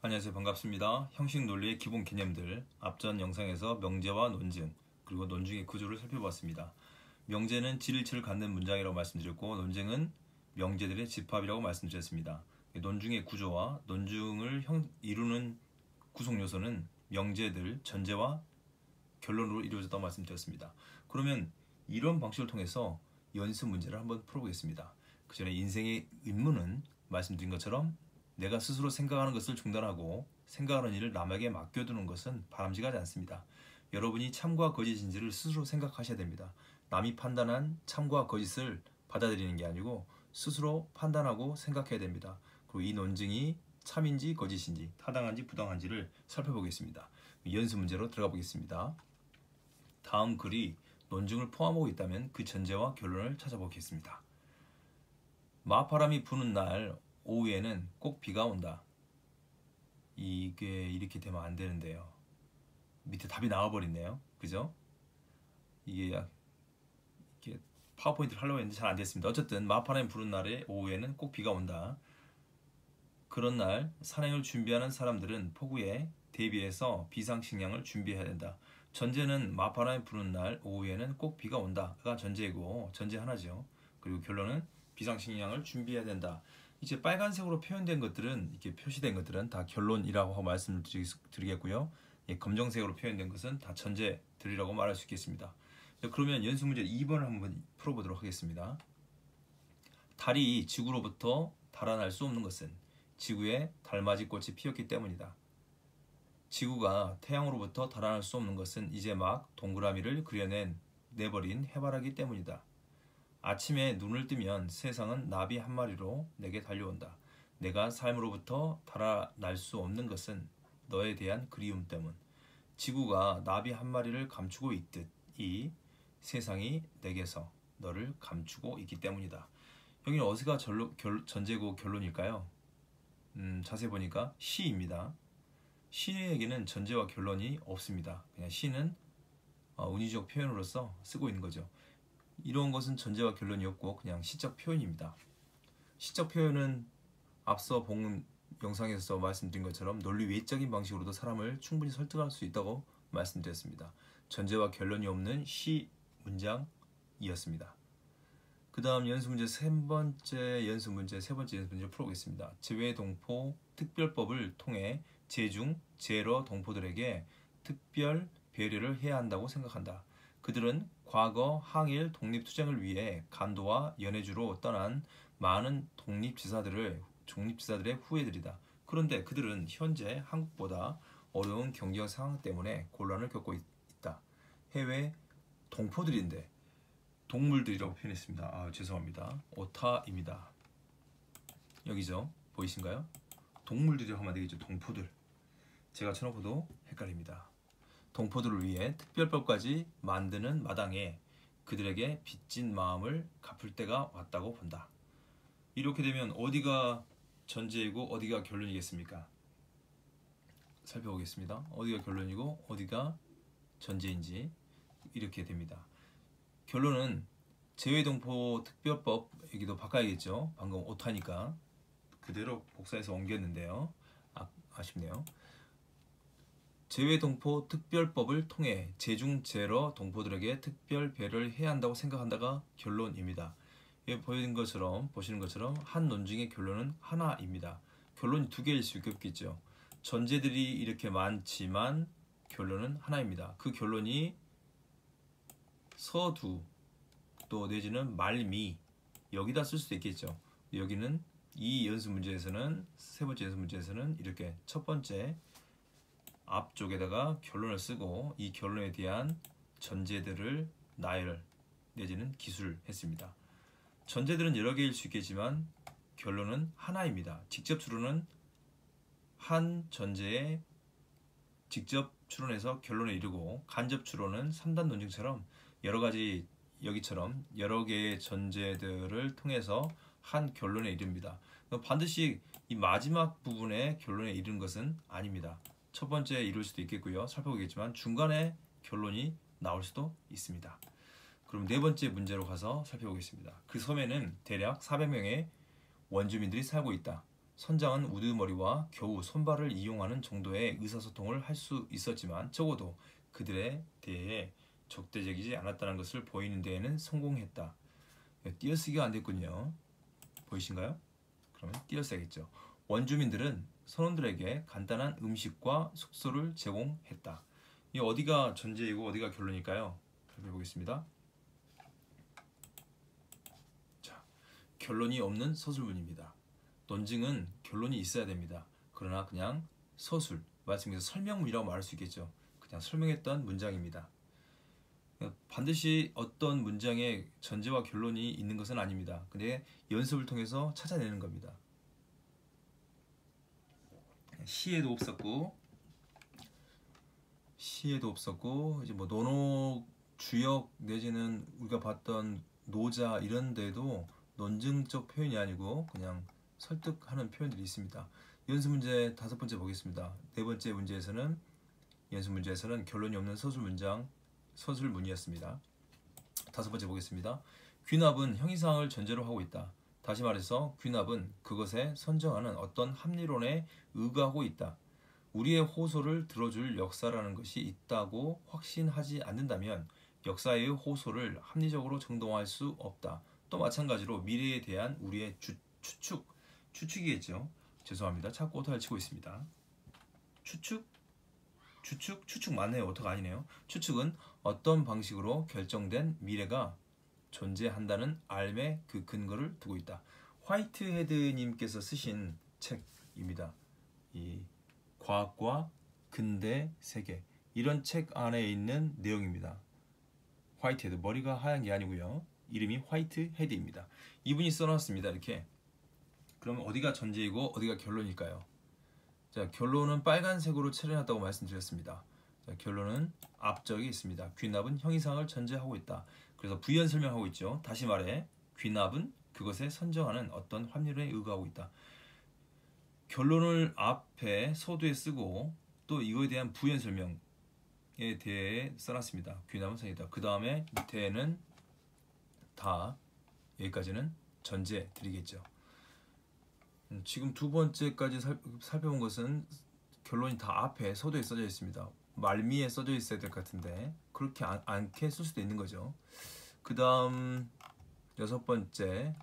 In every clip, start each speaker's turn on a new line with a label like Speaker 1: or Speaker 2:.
Speaker 1: 안녕하세요. 반갑습니다. 형식 논리의 기본 개념들, 앞전 영상에서 명제와 논증, 그리고 논증의 구조를 살펴봤습니다. 명제는 질일치를 갖는 문장이라고 말씀드렸고, 논증은 명제들의 집합이라고 말씀드렸습니다. 논증의 구조와 논증을 이루는 구성 요소는 명제들, 전제와 결론으로 이루어졌다고 말씀드렸습니다. 그러면 이런 방식을 통해서 연습 문제를 한번 풀어보겠습니다. 그 전에 인생의 임무는 말씀드린 것처럼 내가 스스로 생각하는 것을 중단하고 생각하는 일을 남에게 맡겨두는 것은 바람직하지 않습니다. 여러분이 참과 거짓인지를 스스로 생각하셔야 됩니다. 남이 판단한 참과 거짓을 받아들이는 게 아니고 스스로 판단하고 생각해야 됩니다. 그리고 이 논증이 참인지 거짓인지 타당한지 부당한지를 살펴보겠습니다. 연습 문제로 들어가 보겠습니다. 다음 글이 논증을 포함하고 있다면 그 전제와 결론을 찾아보겠습니다. 맞바람이 부는 날 오후에는 꼭 비가 온다. 이게 이렇게 되면 안 되는데요. 밑에 답이 나와버렸네요. 그죠? 이게 파워포인트를 하려고 했는데 잘 안 됐습니다. 어쨌든 맞바람이 부는 날에 오후에는 꼭 비가 온다. 그런 날 산행을 준비하는 사람들은 폭우에 대비해서 비상식량을 준비해야 된다. 전제는 맞바람이 부는 날 오후에는 꼭 비가 온다가 전제고, 전제 하나죠. 그리고 결론은 비상식량을 준비해야 된다. 이제 빨간색으로 표현된 것들은, 이렇게 표시된 것들은 다 결론이라고 하고 말씀을 드리겠고요. 검정색으로 표현된 것은 다 전제들이라고 말할 수 있겠습니다. 그러면 연습 문제 2번을 한번 풀어보도록 하겠습니다. 달이 지구로부터 달아날 수 없는 것은 지구에 달맞이 꽃이 피었기 때문이다. 지구가 태양으로부터 달아날 수 없는 것은 이제 막 동그라미를 내버린 해바라기 때문이다. 아침에 눈을 뜨면 세상은 나비 한 마리로 내게 달려온다. 내가 삶으로부터 달아날 수 없는 것은 너에 대한 그리움 때문. 지구가 나비 한 마리를 감추고 있듯 이 세상이 내게서 너를 감추고 있기 때문이다. 여기는 어디가 전제고 결론일까요? 자세히 보니까 시입니다. 시에게는 전제와 결론이 없습니다. 그냥 시는 운이적 표현으로서 쓰고 있는 거죠. 이런 것은 전제와 결론이 없고 그냥 시적 표현입니다. 시적 표현은 앞서 본 영상에서 말씀드린 것처럼 논리 외적인 방식으로도 사람을 충분히 설득할 수 있다고 말씀드렸습니다. 전제와 결론이 없는 시 문장이었습니다. 그 다음 연습 문제 세 번째 연습 문제를 풀어보겠습니다. 제외동포 특별법을 통해 제중, 제러 동포들에게 특별 배려를 해야 한다고 생각한다. 그들은 과거 항일 독립투쟁을 위해 간도와 연해주로 떠난 많은 독립지사들의 후예들이다. 그런데 그들은 현재 한국보다 어려운 경제적 상황 때문에 곤란을 겪고 있다. 해외 동포들인데 동물들이라고 표현했습니다. 죄송합니다. 오타입니다. 여기죠. 보이신가요? 동물들이라고 하면 되겠죠. 동포들. 제가 쳐놓고도 헷갈립니다. 동포들을 위해 특별법까지 만드는 마당에 그들에게 빚진 마음을 갚을 때가 왔다고 본다. 이렇게 되면 어디가 전제이고 어디가 결론이겠습니까? 살펴보겠습니다. 어디가 결론이고 어디가 전제인지 이렇게 됩니다. 결론은 제외동포 특별법, 여기도 바꿔야겠죠. 방금 오타니까 그대로 복사해서 옮겼는데요. 아쉽네요. 제외동포 특별법을 통해 제중, 제러 동포들에게 특별 배려를 해야 한다고 생각한다가 결론입니다. 여기 보시는 것처럼 한 논증의 결론은 하나입니다. 결론이 두 개일 수 있겠죠. 전제들이 이렇게 많지만 결론은 하나입니다. 그 결론이 서두 또 내지는 말미 여기다 쓸 수도 있겠죠. 여기는 이 연습 문제에서는 세 번째 연습 문제에서는 이렇게 첫 번째 앞쪽에다가 결론을 쓰고 이 결론에 대한 전제들을 나열 내지는 기술했습니다. 전제들은 여러 개일 수 있겠지만 결론은 하나입니다. 직접 추론은 한 전제에 직접 추론해서 결론에 이르고 간접 추론은 3단 논증처럼 여러 가지 여기처럼 여러 개의 전제들을 통해서 한 결론에 이릅니다. 반드시 이 마지막 부분에 결론에 이르는 것은 아닙니다. 첫 번째 이룰 수도 있겠고요. 살펴보겠지만 중간에 결론이 나올 수도 있습니다. 그럼 네 번째 문제로 가서 살펴보겠습니다. 그 섬에는 대략 400명의 원주민들이 살고 있다. 선장은 우두머리와 겨우 손발을 이용하는 정도의 의사소통을 할 수 있었지만 적어도 그들에 대해 적대적이지 않았다는 것을 보이는 데에는 성공했다. 띄어쓰기가 안 됐군요. 보이신가요? 그러면 띄어써야겠죠. 원주민들은 선원들에게 간단한 음식과 숙소를 제공했다. 이 어디가 전제이고 어디가 결론일까요? 해보겠습니다. 자, 결론이 없는 서술문입니다. 논증은 결론이 있어야 됩니다. 그러나 그냥 서술, 말씀드린 설명문이라고 말할 수 있겠죠. 그냥 설명했던 문장입니다. 반드시 어떤 문장에 전제와 결론이 있는 것은 아닙니다. 근데 연습을 통해서 찾아내는 겁니다. 시에도 없었고 이제 뭐 논어, 주역 내지는 우리가 봤던 노자 이런 데도 논증적 표현이 아니고 그냥 설득하는 표현들이 있습니다. 연습 문제 5번째 보겠습니다. 4번째 문제에서는 연습 문제에서는 결론이 없는 서술문이었습니다. 5번째 보겠습니다. 귀납은 형이상을 전제로 하고 있다. 다시 말해서 귀납은 그것에 선정하는 어떤 합리론에 의거하고 있다. 우리의 호소를 들어줄 역사라는 것이 있다고 확신하지 않는다면 역사의 호소를 합리적으로 정당화할 수 없다. 또 마찬가지로 미래에 대한 우리의 추측이겠죠. 죄송합니다. 자꾸 오타를 치고 있습니다. 추측 맞네요. 오타가 아니네요. 추측은 어떤 방식으로 결정된 미래가 존재한다는 알매 그 근거를 두고 있다. 화이트헤드님께서 쓰신 책입니다. 이 과학과 근대 세계 이런 책 안에 있는 내용입니다. 화이트헤드, 머리가 하얀 게 아니고요. 이름이 화이트헤드입니다. 이분이 써놨습니다. 이렇게. 그러면 어디가 전제이고 어디가 결론일까요? 자, 결론은 빨간색으로 칠해놨다고 말씀드렸습니다. 자, 결론은 앞쪽에 있습니다. 귀납은 형이상을 전제하고 있다. 그래서 부연 설명하고 있죠. 다시 말해 귀납은 그것에 선정하는 어떤 확률에 의거하고 있다. 결론을 앞에 서두에 쓰고 또 이거에 대한 부연 설명에 대해 써놨습니다. 귀납은 선이다. 그 다음에 밑에는 다 여기까지는 전제 드리겠죠. 지금 2번째까지 살펴본 것은 결론이 다 앞에 서두에 써져 있습니다. 말미에 써져 있어야 될 것 같은데 그렇게 않게 쓸 수도 있는 거죠. 그 다음 6번째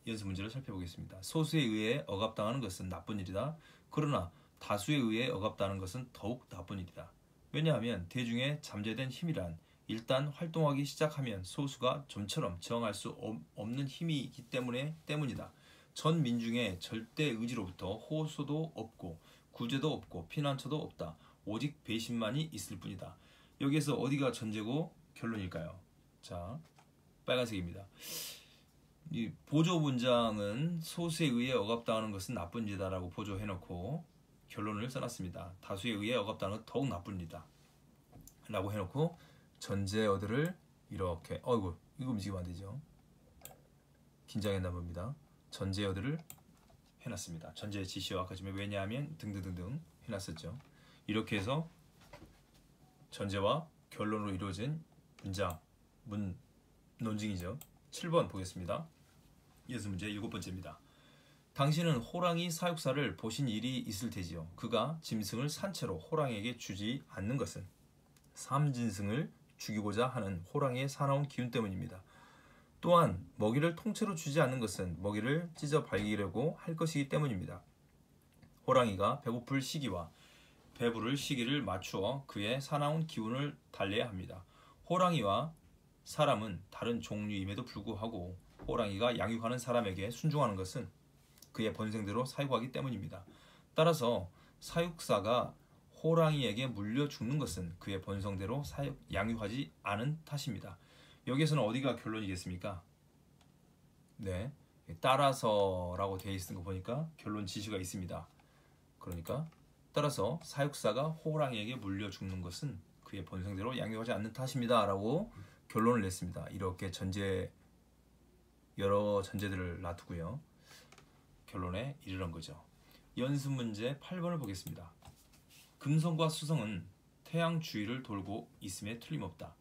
Speaker 1: 연습 문제를 살펴보겠습니다. 소수에 의해 억압당하는 것은 나쁜 일이다. 그러나 다수에 의해 억압당하는 것은 더욱 나쁜 일이다. 왜냐하면 대중의 잠재된 힘이란 일단 활동하기 시작하면 소수가 좀처럼 저항할 수 없는 힘이기 때문이다. 전 민중의 절대 의지로부터 호소도 없고 구제도 없고 피난처도 없다. 오직 배신만이 있을 뿐이다. 여기에서 어디가 전제고 결론일까요? 자, 빨간색입니다. 이 보조 문장은 소수에 의해 억압당하는 것은 나쁜 일이다라고 보조해놓고 결론을 써놨습니다. 다수에 의해 억압당하는 것은 더욱 나쁜 일이다 라고 해놓고 전제어들을 이렇게 이거 움직이면 안 되죠. 긴장했나 봅니다. 전제어들을 해놨습니다. 전제의 지시와 같으면 왜냐하면 등등등등 해놨었죠. 이렇게 해서 전제와 결론으로 이루어진 논증이죠. 7번 보겠습니다. 연습 문제 7번째입니다. 당신은 호랑이 사육사를 보신 일이 있을 테지요. 그가 짐승을 산채로 호랑이에게 주지 않는 것은 삼짐승을 죽이고자 하는 호랑이의 사나운 기운 때문입니다. 또한 먹이를 통째로 주지 않는 것은 먹이를 찢어 발기려고 할 것이기 때문입니다. 호랑이가 배고플 시기와 배부를 시기를 맞추어 그의 사나운 기운을 달래야 합니다. 호랑이와 사람은 다른 종류임에도 불구하고 호랑이가 양육하는 사람에게 순종하는 것은 그의 본성대로 사육하기 때문입니다. 따라서 사육사가 호랑이에게 물려 죽는 것은 그의 본성대로 양육하지 않은 탓입니다. 여기에서는 어디가 결론이겠습니까? 네, 따라서라고 되어 있는 거 보니까 결론 지시가 있습니다. 그러니까 따라서 사육사가 호랑이에게 물려 죽는 것은 그의 본성대로 양육하지 않는 탓입니다 라고 결론을 냈습니다. 이렇게 여러 전제들을 놔두고요. 결론에 이르는 거죠. 연습 문제 8번을 보겠습니다. 금성과 수성은 태양 주위를 돌고 있음에 틀림없다.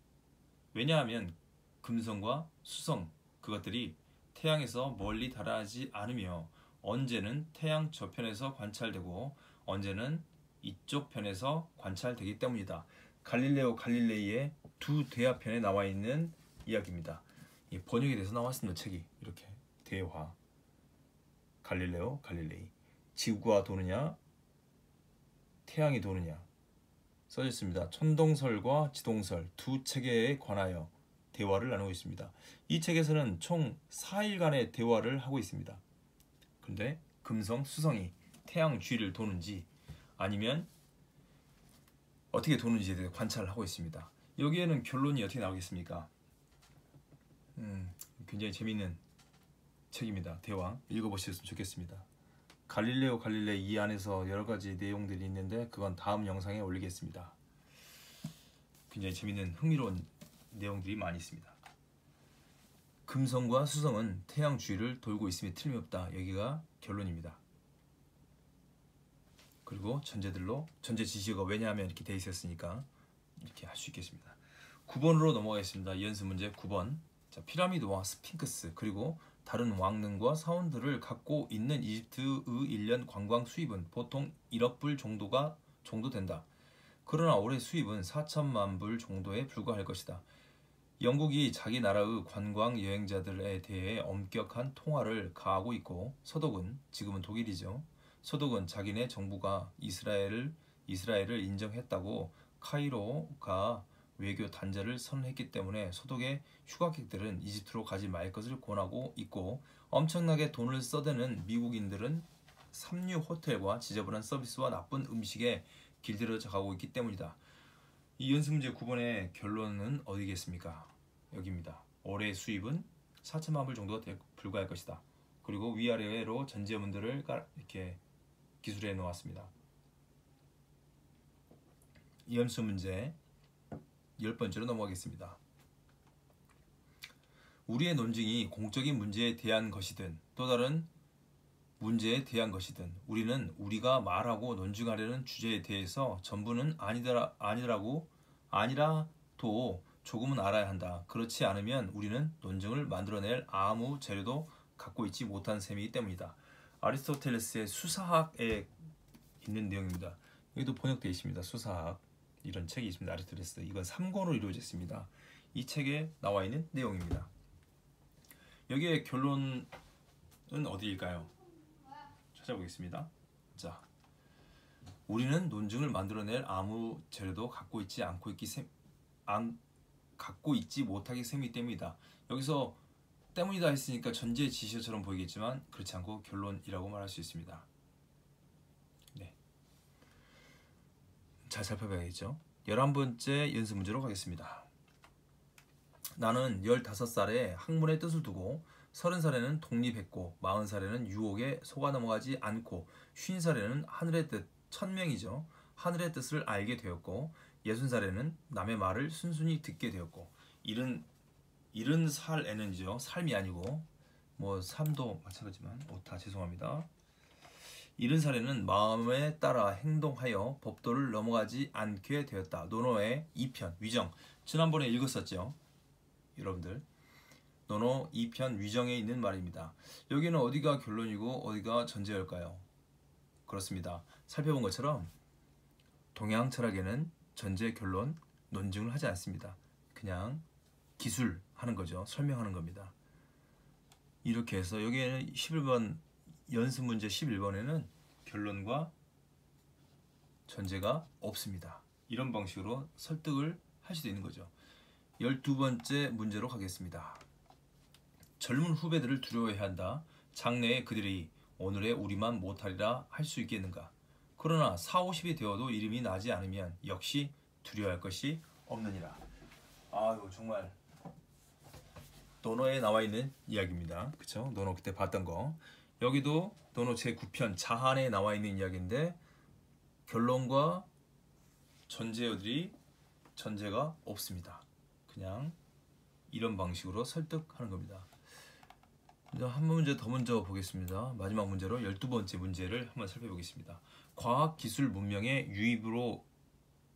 Speaker 1: 왜냐하면 금성과 수성 그것들이 태양에서 멀리 달하지 않으며 언제는 태양 저편에서 관찰되고 언제는 이쪽 편에서 관찰되기 때문이다. 갈릴레오 갈릴레이의 두 대화편에 나와 있는 이야기입니다. 이 번역이 돼서 나왔습니다. 책이 이렇게 대화 갈릴레오 갈릴레이 지구가 도느냐 태양이 도느냐 써져 있습니다. 천동설과 지동설 두 체계에 관하여 대화를 나누고 있습니다. 이 책에서는 총 4일간의 대화를 하고 있습니다. 근데 금성, 수성이 태양 주위를 도는지 아니면 어떻게 도는지에 대해 관찰을 하고 있습니다. 여기에는 결론이 어떻게 나오겠습니까? 굉장히 재미있는 책입니다. 대화 읽어보셨으면 좋겠습니다. 갈릴레오 갈릴레이 이 안에서 여러 가지 내용들이 있는데 그건 다음 영상에 올리겠습니다. 굉장히 재미있는 흥미로운 내용들이 많이 있습니다. 금성과 수성은 태양 주위를 돌고 있음이 틀림없다. 여기가 결론입니다. 그리고 전제 지시가 왜냐하면 이렇게 돼 있었으니까 이렇게 할 수 있겠습니다. 9번으로 넘어가겠습니다. 연습 문제 9번. 자, 피라미드와 스핑크스 그리고 다른 왕릉과 사원들을 갖고 있는 이집트의 1년 관광 수입은 보통 1억 불 정도 된다. 그러나 올해 수입은 4천만 불 정도에 불과할 것이다. 영국이 자기 나라의 관광 여행자들에 대해 엄격한 통화를 가하고 있고 서독은 지금은 독일이죠. 서독은 자기네 정부가 이스라엘을 인정했다고 카이로가 외교 단절을 선언했기 때문에 서독의 휴가객들은 이집트로 가지 말 것을 권하고 있고 엄청나게 돈을 써대는 미국인들은 삼류 호텔과 지저분한 서비스와 나쁜 음식에 길들여져 가고 있기 때문이다. 이 연습문제 9번의 결론은 어디겠습니까? 여기입니다. 올해 수입은 4천만 불 정도가 불과할 것이다. 그리고 위아래로 전제문들을 이렇게 기술해 놓았습니다. 이 연습문제 10번째로 넘어가겠습니다. 우리의 논증이 공적인 문제에 대한 것이든 또 다른 문제에 대한 것이든 우리는 우리가 말하고 논증하려는 주제에 대해서 전부는 아니라도 조금은 알아야 한다. 그렇지 않으면 우리는 논증을 만들어낼 아무 재료도 갖고 있지 못한 셈이기 때문이다. 아리스토텔레스의 수사학에 있는 내용입니다. 여기도 번역되어 있습니다. 수사학 이런 책이 있습니다. 아리스토텔레스 이건 3권으로 이루어져 있습니다. 이 책에 나와 있는 내용입니다. 여기에 결론은 어디일까요? 찾아보겠습니다. 자, 우리는 논증을 만들어낼 아무 재료도 갖고 있지 못하기 셈이기 때문이다. 여기서 때문이다 했으니까 전제 지시처럼 보이겠지만 그렇지 않고 결론이라고 말할 수 있습니다. 네. 잘 살펴봐야겠죠. 11번째 연습 문제로 가겠습니다. 나는 15살에 학문의 뜻을 두고 30살에는 독립했고 40살에는 유혹에 속아 넘어가지 않고 50살에는 하늘의 뜻, 천명이죠. 하늘의 뜻을 알게 되었고 60살에는 남의 말을 순순히 듣게 되었고 70살에는요. 삶이 아니고 뭐 삶도 마찬가지지만 오타 죄송합니다. 70살에는 마음에 따라 행동하여 법도를 넘어가지 않게 되었다. 노노의 2편 위정 지난번에 읽었었죠. 여러분들 노노 2편 위정에 있는 말입니다. 여기는 어디가 결론이고 어디가 전제일까요? 그렇습니다. 살펴본 것처럼 동양 철학에는 전제, 결론, 논증을 하지 않습니다. 그냥 기술하는 거죠. 설명하는 겁니다. 이렇게 해서 여기에는 11번 연습 문제 11번에는 결론과 전제가 없습니다. 이런 방식으로 설득을 할 수도 있는 거죠. 12번째 문제로 가겠습니다. 젊은 후배들을 두려워해야 한다. 장래에 그들이 오늘의 우리만 못하리라 할 수 있겠는가? 그러나 40, 50이 되어도 이름이 나지 않으면 역시 두려워할 것이 없느니라. 아유 정말 노노에 나와 있는 이야기입니다. 그쵸? 노노 그때 봤던 거. 여기도 노노 제9편 자한에 나와 있는 이야기인데 결론과 전제가 없습니다. 그냥 이런 방식으로 설득하는 겁니다. 한 문제 더 먼저 보겠습니다. 마지막 문제로 12번째 문제를 한번 살펴보겠습니다. 과학, 기술, 문명의 유입으로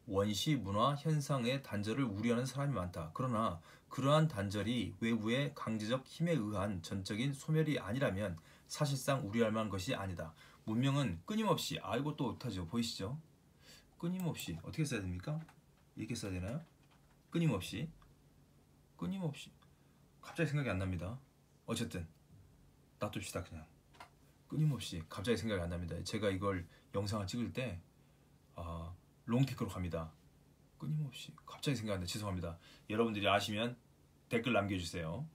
Speaker 1: 원시 문화 현상의 단절을 우려하는 사람이 많다. 그러나 그러한 단절이 외부의 강제적 힘에 의한 전적인 소멸이 아니라면 사실상 우려할 만한 것이 아니다. 문명은 끊임없이 이거 또 못하죠. 보이시죠? 끊임없이 어떻게 써야 됩니까? 이렇게 써야 되나요? 끊임없이 갑자기 생각이 안 납니다. 어쨌든 놔둡시다. 그냥 끊임없이 갑자기 생각이 안 납니다. 제가 이걸 영상을 찍을 때 롱테크로 갑니다. 끊임없이 갑자기 생각이 안 나요. 죄송합니다. 여러분들이 아시면 댓글 남겨주세요.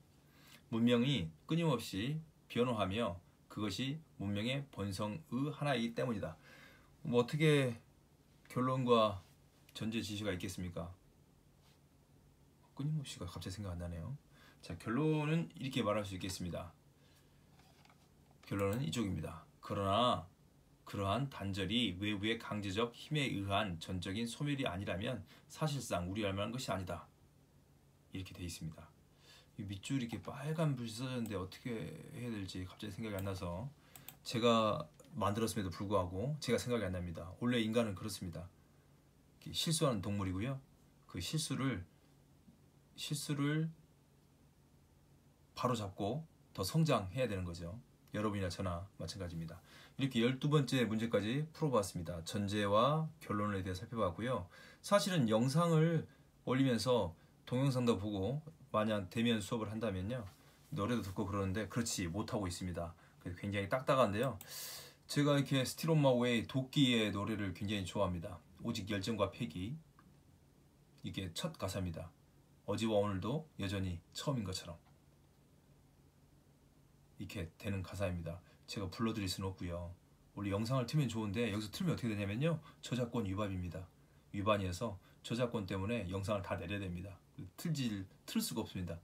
Speaker 1: 문명이 끊임없이 변화하며 그것이 문명의 본성의 하나이기 때문이다. 뭐 어떻게 결론과 전제 지시가 있겠습니까? 끊임없이가 갑자기 생각 안 나네요. 자, 결론은 이렇게 말할 수 있겠습니다. 결론은 이쪽입니다. 그러나 그러한 단절이 외부의 강제적 힘에 의한 전적인 소멸이 아니라면 사실상 우려할 만한 것이 아니다. 이렇게 되어 있습니다. 이 밑줄이 이렇게 빨간 불이 써졌는데 어떻게 해야 될지 갑자기 생각이 안 나서 제가 만들었음에도 불구하고 제가 생각이 안 납니다. 원래 인간은 그렇습니다. 실수하는 동물이고요. 그 실수를 바로 잡고 더 성장해야 되는 거죠. 여러분이나 저나 마찬가지입니다. 이렇게 12번째 문제까지 풀어봤습니다. 전제와 결론에 대해 살펴봤고요. 사실은 영상을 올리면서 동영상도 보고 만약 대면 수업을 한다면요. 노래도 듣고 그러는데 그렇지 못하고 있습니다. 굉장히 딱딱한데요. 제가 이렇게 Still on my way 도끼의 노래를 굉장히 좋아합니다. 오직 열정과 패기. 이게 첫 가사입니다. 어제와 오늘도 여전히 처음인 것처럼. 이렇게 되는 가사입니다. 제가 불러드릴 수는 없고요. 원래 영상을 틀면 좋은데 여기서 틀면 어떻게 되냐면요. 저작권 위반입니다. 위반이어서 저작권 때문에 영상을 다 내려야 됩니다. 틀 수가 없습니다.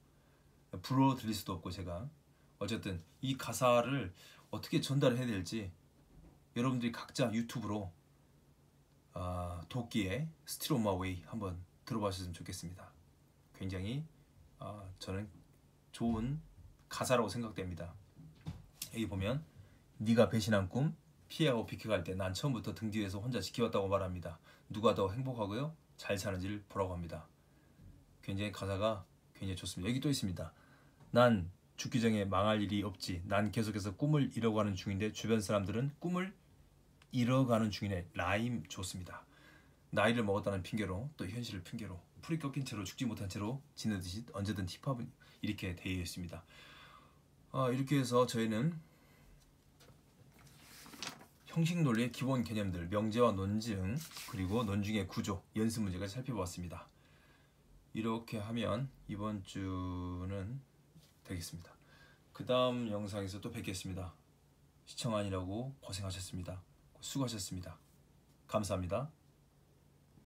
Speaker 1: 불러드릴 수도 없고 제가. 어쨌든 이 가사를 어떻게 전달해야 될지 여러분들이 각자 유튜브로 도끼의 Still on my way 한번 들어보셨으면 좋겠습니다. 굉장히 저는 좋은 가사라고 생각됩니다. 여기 보면 네가 배신한 꿈 피하고 비켜갈 때 난 처음부터 등 뒤에서 혼자 지켜왔다고 말합니다. 누가 더 행복하고요 잘 사는지를 보라고 합니다. 굉장히 가사가 굉장히 좋습니다. 여기 또 있습니다. 난 죽기 전에 망할 일이 없지. 난 계속해서 꿈을 이뤄가는 중인데 주변 사람들은 꿈을 잃어가는 중이네. 라임 좋습니다. 나이를 먹었다는 핑계로 또 현실을 핑계로 풀이 꺾인 채로 죽지 못한 채로 지내듯이 언제든 힙합은 이렇게 되어 있습니다. 이렇게 해서 저희는 형식 논리의 기본 개념들, 명제와 논증, 그리고 논증의 구조, 연습 문제까지 살펴보았습니다. 이렇게 하면 이번 주는 되겠습니다. 그 다음 영상에서 또 뵙겠습니다. 시청하느라고 고생하셨습니다. 수고하셨습니다. 감사합니다.